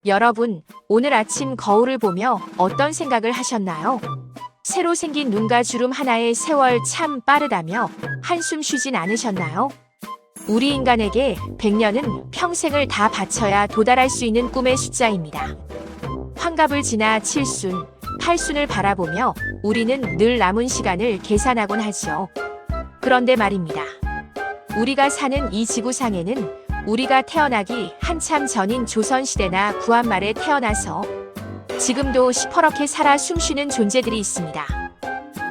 여러분, 오늘 아침 거울을 보며 어떤 생각을 하셨나요? 새로 생긴 눈과 주름 하나의 세월 참 빠르다며 한숨 쉬진 않으셨나요? 우리 인간에게 100년은 평생을 다 바쳐야 도달할 수 있는 꿈의 숫자입니다. 환갑을 지나 7순, 8순을 바라보며 우리는 늘 남은 시간을 계산하곤 하죠. 그런데 말입니다. 우리가 사는 이 지구상에는 우리가 태어나기 한참 전인 조선시대나 구한말에 태어나서 지금도 시퍼렇게 살아 숨쉬는 존재들이 있습니다.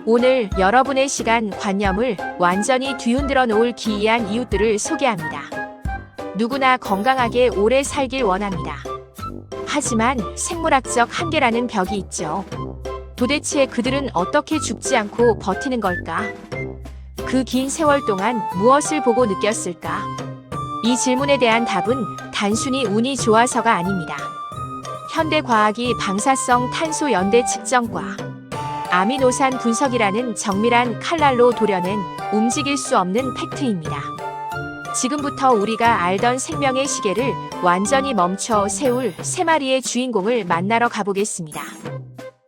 오늘 여러분의 시간 관념을 완전히 뒤흔들어 놓을 기이한 이웃들을 소개합니다. 누구나 건강하게 오래 살길 원합니다. 하지만 생물학적 한계라는 벽이 있죠. 도대체 그들은 어떻게 죽지 않고 버티는 걸까? 그 긴 세월 동안 무엇을 보고 느꼈을까? 이 질문에 대한 답은 단순히 운이 좋아서가 아닙니다. 현대 과학이 방사성 탄소 연대 측정과 아미노산 분석이라는 정밀한 칼날로 도려낸 움직일 수 없는 팩트입니다. 지금부터 우리가 알던 생명의 시계를 완전히 멈춰 세울 세 마리의 주인공을 만나러 가보겠습니다.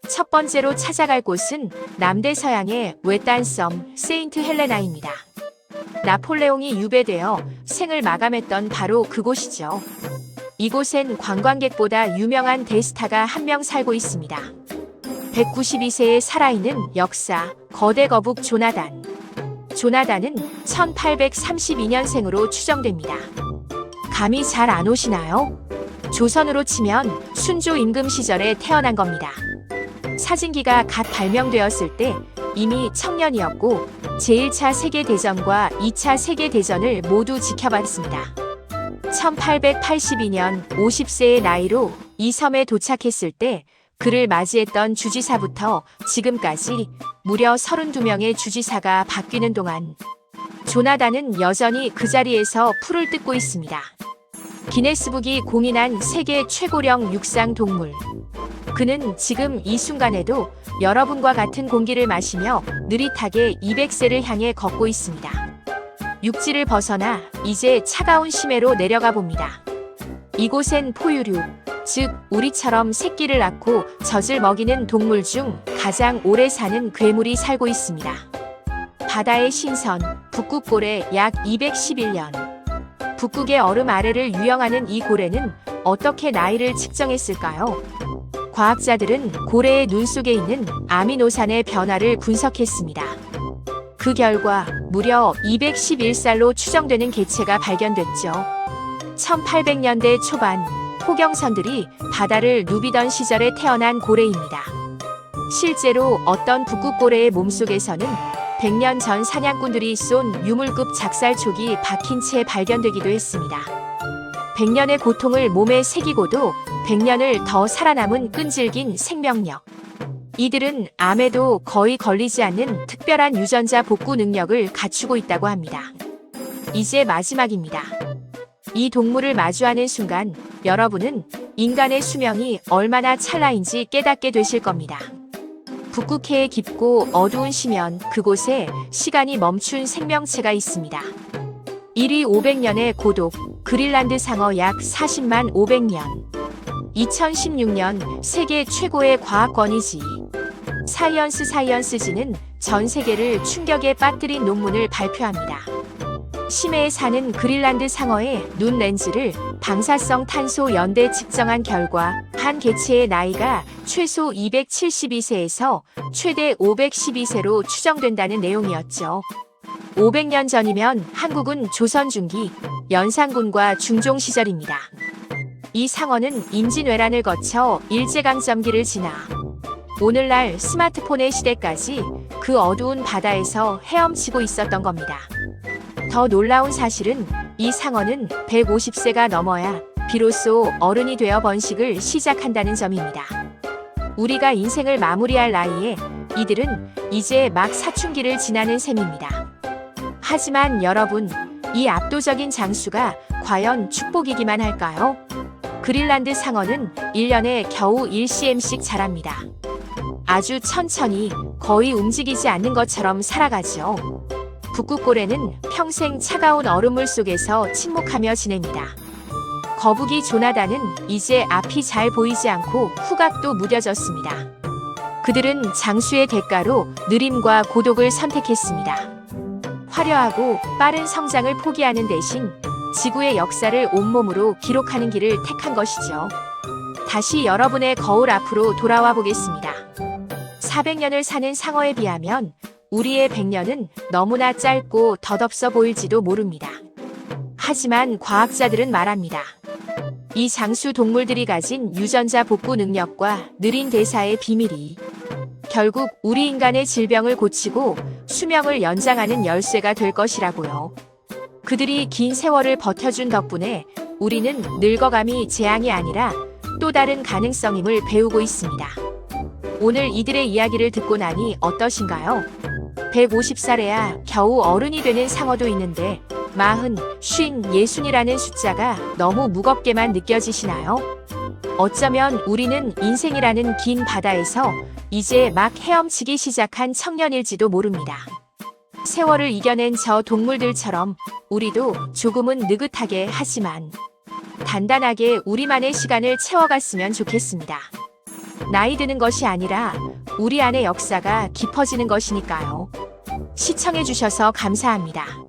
첫 번째로 찾아갈 곳은 남대서양의 외딴 섬 세인트 헬레나입니다. 나폴레옹이 유배되어 생을 마감했던 바로 그곳이죠. 이곳엔 관광객보다 유명한 대스타가 한 명 살고 있습니다. 192세의 살아있는 역사, 거대 거북 조나단. 조나단은 1832년생으로 추정됩니다. 감이 잘 안 오시나요? 조선으로 치면 순조 임금 시절에 태어난 겁니다. 사진기가 갓 발명되었을 때 이미 청년이었고 제1차 세계대전과 2차 세계대전을 모두 지켜봤습니다. 1882년 50세의 나이로 이 섬에 도착했을 때 그를 맞이했던 주지사부터 지금까지 무려 32명의 주지사가 바뀌는 동안 조나단은 여전히 그 자리에서 풀을 뜯고 있습니다. 기네스북이 공인한 세계 최고령 육상 동물. 그는 지금 이 순간에도 여러분과 같은 공기를 마시며 느릿하게 200세를 향해 걷고 있습니다. 육지를 벗어나 이제 차가운 심해로 내려가 봅니다. 이곳엔 포유류, 즉 우리처럼 새끼를 낳고 젖을 먹이는 동물 중 가장 오래 사는 괴물이 살고 있습니다. 바다의 신선, 북극고래 약 211년. 북극의 얼음 아래를 유영하는 이 고래는 어떻게 나이를 측정했을까요? 과학자들은 고래의 눈 속에 있는 아미노산의 변화를 분석했습니다. 그 결과 무려 211살로 추정되는 개체가 발견됐죠. 1800년대 초반 포경선들이 바다를 누비던 시절에 태어난 고래입니다. 실제로 어떤 북극고래의 몸속에서는 100년 전 사냥꾼들이 쏜 유물급 작살촉이 박힌 채 발견되기도 했습니다. 100년의 고통을 몸에 새기고도 100년을 더 살아남은 끈질긴 생명력. 이들은 암에도 거의 걸리지 않는 특별한 유전자 복구 능력을 갖추고 있다고 합니다. 이제 마지막입니다. 이 동물을 마주하는 순간 여러분은 인간의 수명이 얼마나 찰나인지 깨닫게 되실 겁니다. 북극해의 깊고 어두운 심연 그곳에 시간이 멈춘 생명체가 있습니다. 1위 500년의 고독, 그린란드 상어 약 40만 500년. 2016년 세계 최고의 과학권위지 사이언스지는 전 세계를 충격에 빠뜨린 논문을 발표합니다. 심해에 사는 그린란드 상어의 눈 렌즈를 방사성 탄소 연대 측정한 결과 한 개체의 나이가 최소 272세에서 최대 512세로 추정된다는 내용이었죠. 500년 전이면 한국은 조선 중기 연산군과 중종 시절입니다. 이 상어는 임진왜란을 거쳐 일제강점기를 지나 오늘날 스마트폰의 시대까지 그 어두운 바다에서 헤엄치고 있었던 겁니다. 더 놀라운 사실은 이 상어는 150세가 넘어야 비로소 어른이 되어 번식을 시작한다는 점입니다. 우리가 인생을 마무리할 나이에 이들은 이제 막 사춘기를 지나는 셈입니다. 하지만 여러분, 이 압도적인 장수가 과연 축복이기만 할까요? 그린란드 상어는 1년에 겨우 1cm씩 자랍니다. 아주 천천히 거의 움직이지 않는 것처럼 살아가죠. 북극고래는 평생 차가운 얼음물 속에서 침묵하며 지냅니다. 거북이 조나단은 이제 앞이 잘 보이지 않고 후각도 무뎌졌습니다. 그들은 장수의 대가로 느림과 고독을 선택했습니다. 화려하고 빠른 성장을 포기하는 대신 지구의 역사를 온몸으로 기록하는 길을 택한 것이죠. 다시 여러분의 거울 앞으로 돌아와 보겠습니다. 400년을 사는 상어에 비하면 우리의 100년은 너무나 짧고 덧없어 보일지도 모릅니다. 하지만 과학자들은 말합니다. 이 장수 동물들이 가진 유전자 복구 능력과 느린 대사의 비밀이 결국 우리 인간의 질병을 고치고 수명을 연장하는 열쇠가 될 것이라고요. 그들이 긴 세월을 버텨준 덕분에 우리는 늙어감이 재앙이 아니라 또 다른 가능성임을 배우고 있습니다. 오늘 이들의 이야기를 듣고 나니 어떠신가요? 150살에야 겨우 어른이 되는 상어도 있는데 40, 50, 60이라는 숫자가 너무 무겁게만 느껴지시나요? 어쩌면 우리는 인생이라는 긴 바다에서 이제 막 헤엄치기 시작한 청년일지도 모릅니다. 세월을 이겨낸 저 동물들처럼 우리도 조금은 느긋하게 하지만 단단하게 우리만의 시간을 채워갔으면 좋겠습니다. 나이 드는 것이 아니라 우리 안의 역사가 깊어지는 것이니까요. 시청해주셔서 감사합니다.